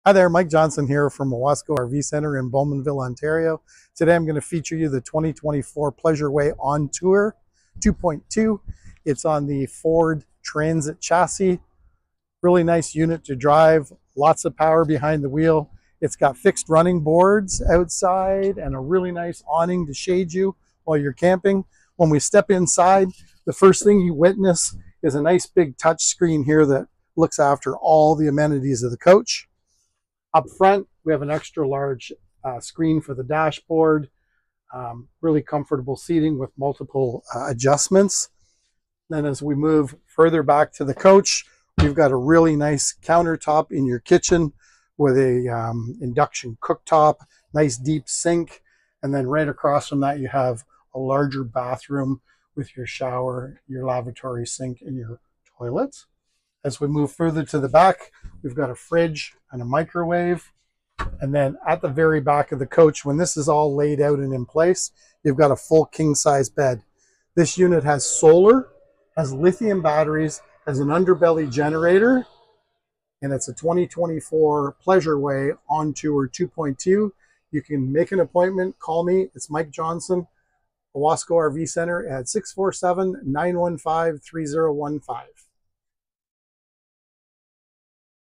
Hi there, Mike Johnson here from Owasco RV Center in Bowmanville, Ontario. Today I'm going to feature you the 2024 Pleasure-Way Ontour 2.2. It's on the Ford Transit chassis. Really nice unit to drive, lots of power behind the wheel. It's got fixed running boards outside and a really nice awning to shade you while you're camping. When we step inside, the first thing you witness is a nice big touch screen here that looks after all the amenities of the coach. Up front, we have an extra large screen for the dashboard, really comfortable seating with multiple adjustments. Then as we move further back to the coach, we've got a really nice countertop in your kitchen with a induction cooktop, nice deep sink, and then right across from that you have a larger bathroom with your shower, your lavatory sink, and your toilets. As we move further to the back, we've got a fridge and a microwave. And then at the very back of the coach, when this is all laid out and in place, you've got a full king-size bed. This unit has solar, has lithium batteries, has an underbelly generator, and it's a 2024 Pleasure-Way Ontour 2.2. You can make an appointment, call me. It's Mike Johnson, Owasco RV Center at 647-915-3015.